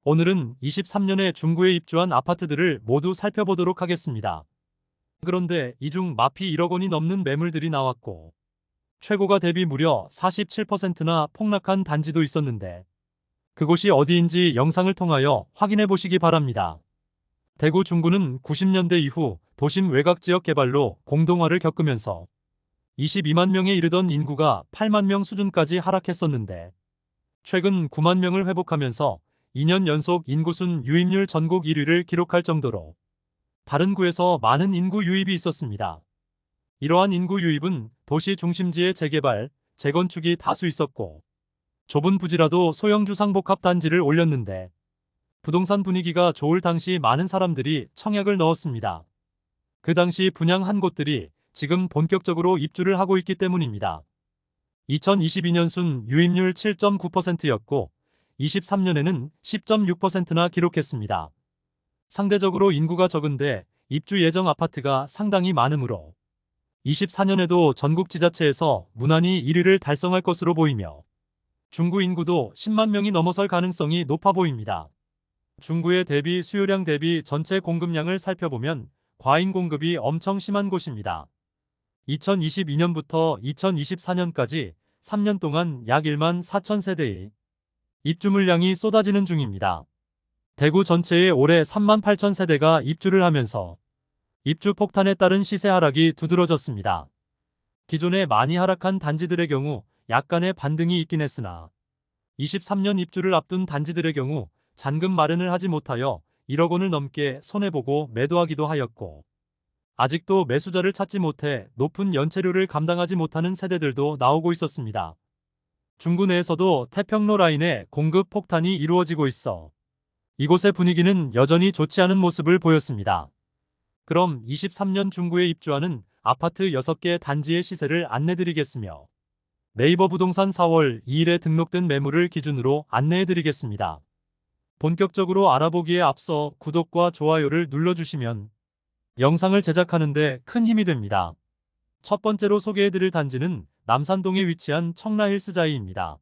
오늘은 23년에 중구에 입주한 아파트들을 모두 살펴보도록 하겠습니다. 그런데 이 중 마피 1억 원이 넘는 매물들이 나왔고 최고가 대비 무려 47%나 폭락한 단지도 있었는데 그곳이 어디인지 영상을 통하여 확인해 보시기 바랍니다. 대구 중구는 90년대 이후 도심 외곽 지역 개발로 공동화를 겪으면서 22만 명에 이르던 인구가 8만 명 수준까지 하락했었는데 최근 9만 명을 회복하면서 2년 연속 인구순 유입률 전국 1위를 기록할 정도로 다른 구에서 많은 인구 유입이 있었습니다. 이러한 인구 유입은 도시 중심지의 재개발, 재건축이 다수 있었고 좁은 부지라도 소형 주상복합 단지를 올렸는데 부동산 분위기가 좋을 당시 많은 사람들이 청약을 넣었습니다. 그 당시 분양한 곳들이 지금 본격적으로 입주를 하고 있기 때문입니다. 2022년 순 유입률 7.9%였고 23년에는 10.6%나 기록했습니다. 상대적으로 인구가 적은데 입주 예정 아파트가 상당히 많으므로 24년에도 전국 지자체에서 무난히 1위를 달성할 것으로 보이며 중구 인구도 10만 명이 넘어설 가능성이 높아 보입니다. 중구의 대비 수요량 대비 전체 공급량을 살펴보면 과잉 공급이 엄청 심한 곳입니다. 2022년부터 2024년까지 3년 동안 약 1만 4천 세대의 입주 물량이 쏟아지는 중입니다. 대구 전체에 올해 3만 8천 세대가 입주를 하면서 입주 폭탄에 따른 시세 하락이 두드러졌습니다. 기존에 많이 하락한 단지들의 경우 약간의 반등이 있긴 했으나 23년 입주를 앞둔 단지들의 경우 잔금 마련을 하지 못하여 1억 원을 넘게 손해보고 매도하기도 하였고 아직도 매수자를 찾지 못해 높은 연체료를 감당하지 못하는 세대들도 나오고 있었습니다. 중구 내에서도 태평로 라인에 공급 폭탄이 이루어지고 있어 이곳의 분위기는 여전히 좋지 않은 모습을 보였습니다. 그럼 23년 중구에 입주하는 아파트 6개 단지의 시세를 안내드리겠으며 네이버 부동산 4월 2일에 등록된 매물을 기준으로 안내해드리겠습니다. 본격적으로 알아보기에 앞서 구독과 좋아요를 눌러주시면 영상을 제작하는 데 큰 힘이 됩니다. 첫 번째로 소개해드릴 단지는 남산동에 위치한 청라힐스자이입니다.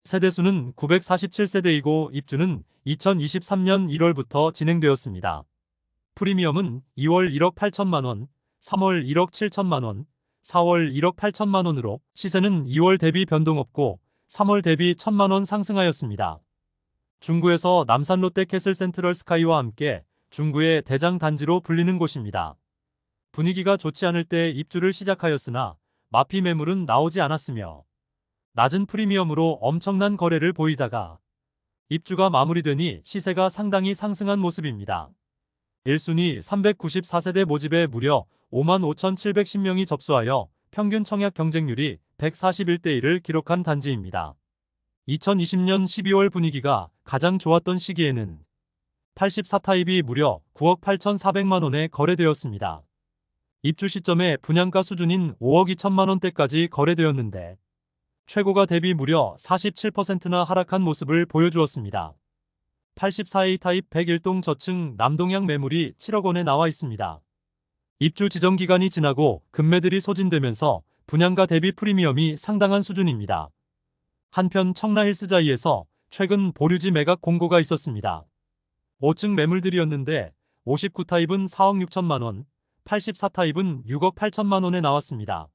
세대수는 947세대이고 입주는 2023년 1월부터 진행되었습니다. 프리미엄은 2월 1억 8천만원, 3월 1억 7천만원, 4월 1억 8천만원으로 시세는 2월 대비 변동 없고 3월 대비 1천만원 상승하였습니다. 중구에서 남산 롯데캐슬 센트럴 스카이와 함께 중구의 대장 단지로 불리는 곳입니다. 분위기가 좋지 않을 때 입주를 시작하였으나 마피 매물은 나오지 않았으며 낮은 프리미엄으로 엄청난 거래를 보이다가 입주가 마무리되니 시세가 상당히 상승한 모습입니다. 1순위 394세대 모집에 무려 55,710명이 접수하여 평균 청약 경쟁률이 141대 1을 기록한 단지입니다. 2020년 12월 분위기가 가장 좋았던 시기에는 84타입이 무려 9억 8,400만 원에 거래되었습니다. 입주 시점에 분양가 수준인 5억 2천만 원대까지 거래되었는데 최고가 대비 무려 47%나 하락한 모습을 보여주었습니다. 84A 타입 101동 저층 남동향 매물이 7억 원에 나와 있습니다. 입주 지정 기간이 지나고 급매들이 소진되면서 분양가 대비 프리미엄이 상당한 수준입니다. 한편 청라힐스자이에서 최근 보류지 매각 공고가 있었습니다. 5층 매물들이었는데 59타입은 4억 6천만 원, 84타입은 6억 8천만 원에 나왔습니다.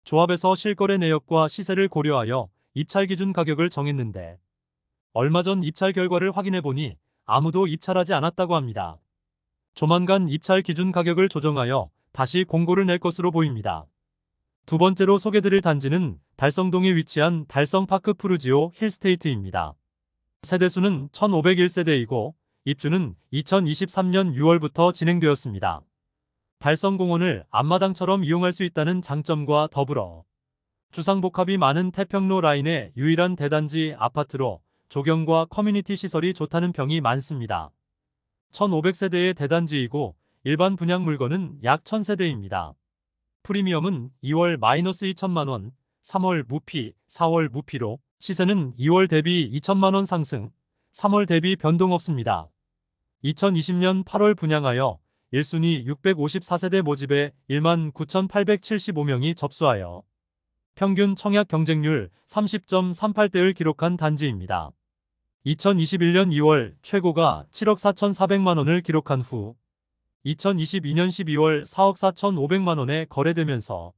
조합에서 실거래 내역과 시세를 고려하여 입찰 기준 가격을 정했는데 얼마 전 입찰 결과를 확인해보니 아무도 입찰하지 않았다고 합니다. 조만간 입찰 기준 가격을 조정하여 다시 공고를 낼 것으로 보입니다. 두 번째로 소개드릴 단지는 달성동에 위치한 달성파크 푸르지오 힐스테이트입니다. 세대수는 1501세대이고 입주는 2023년 6월부터 진행되었습니다. 달성공원을 앞마당처럼 이용할 수 있다는 장점과 더불어 주상복합이 많은 태평로 라인의 유일한 대단지 아파트로 조경과 커뮤니티 시설이 좋다는 평이 많습니다. 1500세대의 대단지이고 일반 분양 물건은 약 1000세대입니다. 프리미엄은 2월 마이너스 2천만 원, 3월 무피, 4월 무피로 시세는 2월 대비 2천만 원 상승, 3월 대비 변동 없습니다. 2020년 8월 분양하여 1순위 654세대 모집에 1만 9,875명이 접수하여 평균 청약 경쟁률 30.38대를 기록한 단지입니다. 2021년 2월 최고가 7억 4,400만 원을 기록한 후 2022년 12월 4억 4,500만 원에 거래되면서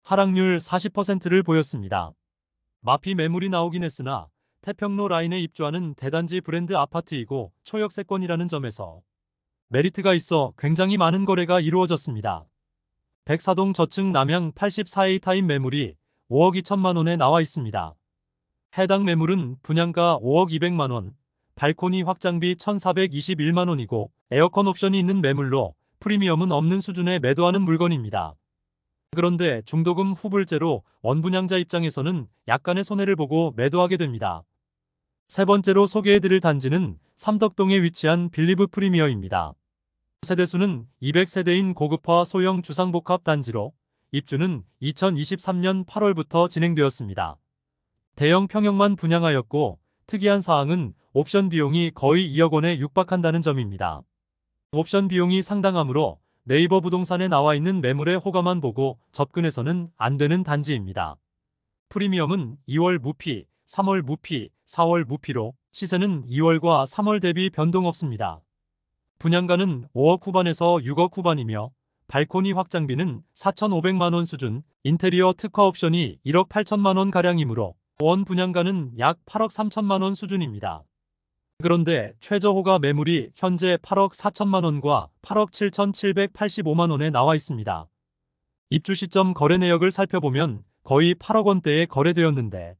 하락률 40%를 보였습니다. 마피 매물이 나오긴 했으나 태평로 라인에 입주하는 대단지 브랜드 아파트이고 초역세권이라는 점에서 메리트가 있어 굉장히 많은 거래가 이루어졌습니다. 백사동 저층 남향 84A 타입 매물이 5억 2천만 원에 나와 있습니다. 해당 매물은 분양가 5억 200만 원, 발코니 확장비 1,421만 원이고 에어컨 옵션이 있는 매물로 프리미엄은 없는 수준에 매도하는 물건입니다. 그런데 중도금 후불제로 원분양자 입장에서는 약간의 손해를 보고 매도하게 됩니다. 세 번째로 소개해드릴 단지는 삼덕동에 위치한 빌리브 프리미어입니다. 세대수는 200세대인 고급화 소형 주상복합 단지로 입주는 2023년 8월부터 진행되었습니다. 대형 평형만 분양하였고 특이한 사항은 옵션 비용이 거의 2억 원에 육박한다는 점입니다. 옵션 비용이 상당하므로 네이버 부동산에 나와 있는 매물의 호가만 보고 접근해서는 안 되는 단지입니다. 프리미엄은 2월 무피, 3월 무피, 4월 무피로 시세는 2월과 3월 대비 변동 없습니다. 분양가는 5억 후반에서 6억 후반이며 발코니 확장비는 4,500만 원 수준, 인테리어 특화 옵션이 1억 8천만 원 가량이므로 원 분양가는 약 8억 3천만 원 수준입니다. 그런데 최저 호가 매물이 현재 8억 4천만 원과 8억 7,785만 원에 나와 있습니다. 입주 시점 거래 내역을 살펴보면 거의 8억 원대에 거래되었는데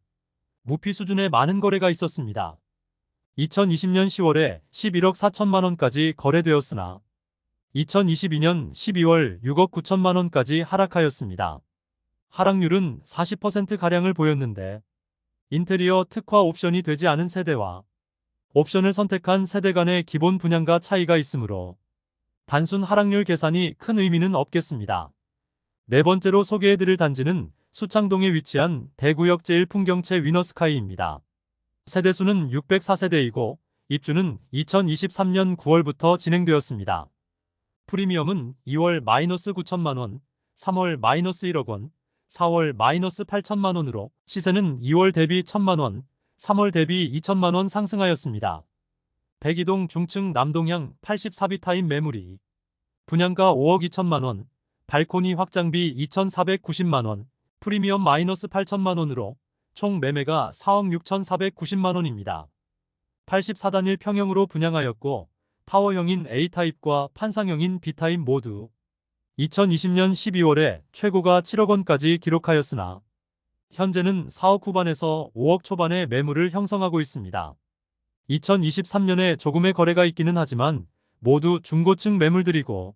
무피 수준의 많은 거래가 있었습니다. 2020년 10월에 11억 4천만 원까지 거래되었으나 2022년 12월 6억 9천만 원까지 하락하였습니다. 하락률은 40%가량을 보였는데 인테리어 특화 옵션이 되지 않은 세대와 옵션을 선택한 세대 간의 기본 분양가 차이가 있으므로 단순 하락률 계산이 큰 의미는 없겠습니다. 네 번째로 소개해드릴 단지는 수창동에 위치한 대구역 제1풍경채 위너스카이입니다. 세대수는 604세대이고 입주는 2023년 9월부터 진행되었습니다. 프리미엄은 2월 마이너스 9천만 원, 3월 마이너스 1억 원, 4월 마이너스 8천만 원으로 시세는 2월 대비 1천만 원, 3월 대비 2천만 원 상승하였습니다. 백이동 중층 남동향 84B 타입 매물이 분양가 5억 2천만 원, 발코니 확장비 2,490만 원, 프리미엄 마이너스 8천만 원으로 총 매매가 4억 6,490만 원입니다. 84단일 평형으로 분양하였고 타워형인 A타입과 판상형인 B타입 모두 2020년 12월에 최고가 7억 원까지 기록하였으나 현재는 4억 후반에서 5억 초반의 매물을 형성하고 있습니다. 2023년에 조금의 거래가 있기는 하지만 모두 중고층 매물들이고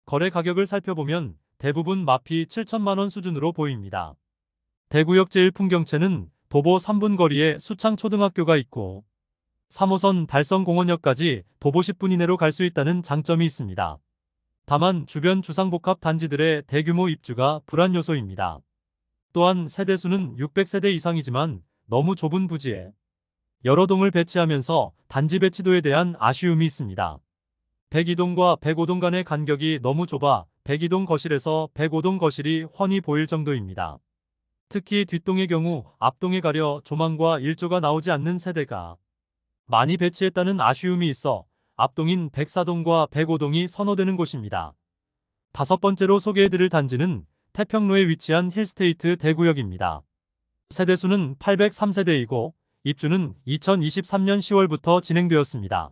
거래 가격을 살펴보면 대부분 마피 7천만 원 수준으로 보입니다. 대구역 제1풍경채는 도보 3분 거리에 수창초등학교가 있고 3호선 달성공원역까지 도보 10분 이내로 갈 수 있다는 장점이 있습니다. 다만 주변 주상복합 단지들의 대규모 입주가 불안 요소입니다. 또한 세대수는 600세대 이상이지만 너무 좁은 부지에 여러 동을 배치하면서 단지 배치도에 대한 아쉬움이 있습니다. 102동과 105동 간의 간격이 너무 좁아 102동 거실에서 105동 거실이 훤히 보일 정도입니다. 특히 뒷동의 경우 앞동에 가려 조망과 일조가 나오지 않는 세대가 많이 배치했다는 아쉬움이 있어 앞동인 104동과 105동이 선호되는 곳입니다. 다섯 번째로 소개해드릴 단지는 태평로에 위치한 힐스테이트 대구역입니다. 세대수는 803세대이고 입주는 2023년 10월부터 진행되었습니다.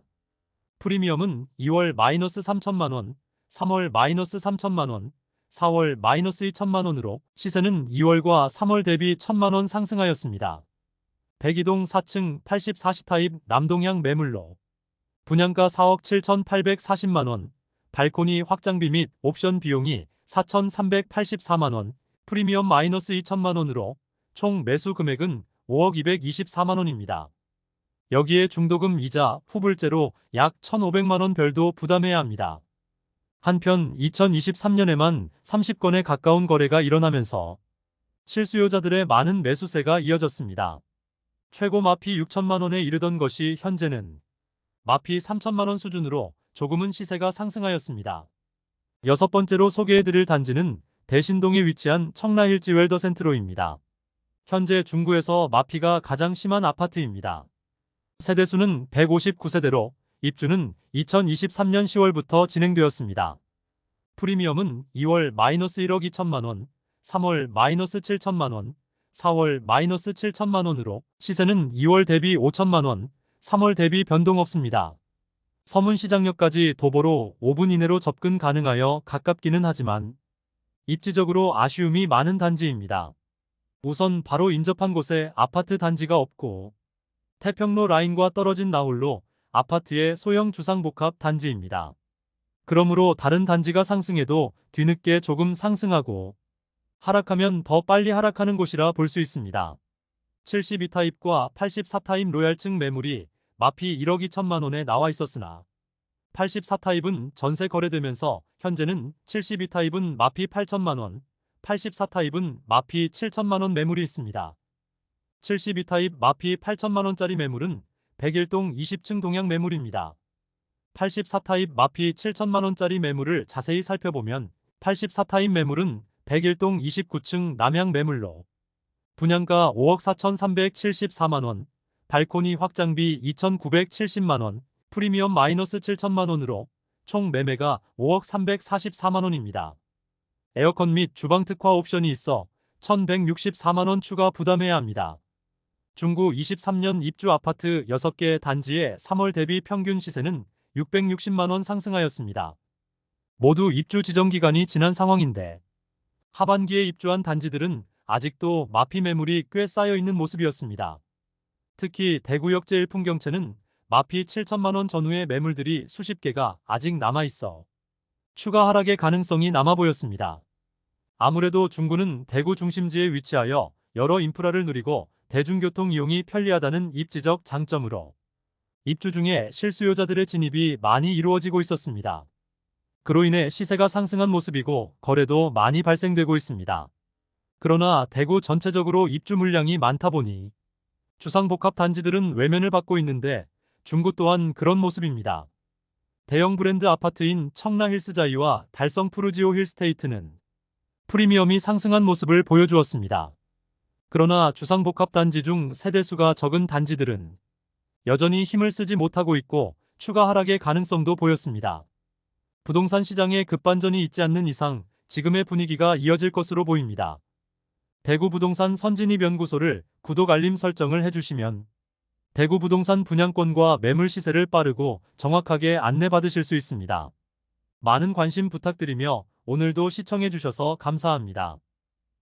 프리미엄은 2월 마이너스 3천만 원, 3월 마이너스 3천만 원, 4월 마이너스 2천만 원으로 시세는 2월과 3월 대비 1천만 원 상승하였습니다. 백이동 4층 84시 타입 남동향 매물로 분양가 4억 7,840만 원, 발코니 확장비 및 옵션 비용이 4,384만 원, 프리미엄 마이너스 2천만 원으로 총 매수 금액은 5억 224만 원입니다. 여기에 중도금 이자 후불제로 약 1,500만 원 별도 부담해야 합니다. 한편 2023년에만 30건에 가까운 거래가 일어나면서 실수요자들의 많은 매수세가 이어졌습니다. 최고 마피 6천만 원에 이르던 것이 현재는 마피 3천만 원 수준으로 조금은 시세가 상승하였습니다. 여섯 번째로 소개해드릴 단지는 대신동에 위치한 청라힐지 웰더센트로입니다. 현재 중구에서 마피가 가장 심한 아파트입니다. 세대수는 159세대로 입주는 2023년 10월부터 진행되었습니다. 프리미엄은 2월 -1억 2천만 원, 3월 -7천만 원, 4월 -7천만 원으로 시세는 2월 대비 5천만 원, 3월 대비 변동 없습니다. 서문시장역까지 도보로 5분 이내로 접근 가능하여 가깝기는 하지만 입지적으로 아쉬움이 많은 단지입니다. 우선 바로 인접한 곳에 아파트 단지가 없고 태평로 라인과 떨어진 나홀로 아파트의 소형 주상복합 단지입니다. 그러므로 다른 단지가 상승해도 뒤늦게 조금 상승하고 하락하면 더 빨리 하락하는 곳이라 볼 수 있습니다. 72타입과 84타입 로얄층 매물이 마피 1억 2천만 원에 나와 있었으나 84타입은 전세 거래되면서 현재는 72타입은 마피 8천만 원, 84타입은 마피 7천만 원 매물이 있습니다. 72타입 마피 8천만 원짜리 매물은 101동 20층 동양 매물입니다. 84타입 마피 7천만 원짜리 매물을 자세히 살펴보면 84타입 매물은 101동 29층 남양 매물로 분양가 5억 4,374만 원, 발코니 확장비 2,970만 원, 프리미엄 -7천만 원으로 총 매매가 5억 344만 원입니다. 에어컨 및 주방 특화 옵션이 있어 1,164만 원 추가 부담해야 합니다. 중구 23년 입주 아파트 6개 단지의 3월 대비 평균 시세는 660만 원 상승하였습니다. 모두 입주 지정 기간이 지난 상황인데 하반기에 입주한 단지들은 아직도 마피 매물이 꽤 쌓여 있는 모습이었습니다. 특히 대구역 제1풍경채는 마피 7천만 원 전후의 매물들이 수십 개가 아직 남아있어 추가 하락의 가능성이 남아 보였습니다. 아무래도 중구는 대구 중심지에 위치하여 여러 인프라를 누리고 대중교통 이용이 편리하다는 입지적 장점으로 입주 중에 실수요자들의 진입이 많이 이루어지고 있었습니다. 그로 인해 시세가 상승한 모습이고 거래도 많이 발생되고 있습니다. 그러나 대구 전체적으로 입주 물량이 많다 보니 주상복합 단지들은 외면을 받고 있는데 중구 또한 그런 모습입니다. 대형 브랜드 아파트인 청라힐스자이와 달성 푸르지오 힐스테이트는 프리미엄이 상승한 모습을 보여주었습니다. 그러나 주상복합 단지 중 세대수가 적은 단지들은 여전히 힘을 쓰지 못하고 있고 추가 하락의 가능성도 보였습니다. 부동산 시장에 급반전이 있지 않는 이상 지금의 분위기가 이어질 것으로 보입니다. 대구 부동산 선진입 연구소를 구독 알림 설정을 해주시면 대구 부동산 분양권과 매물 시세를 빠르고 정확하게 안내받으실 수 있습니다. 많은 관심 부탁드리며 오늘도 시청해주셔서 감사합니다.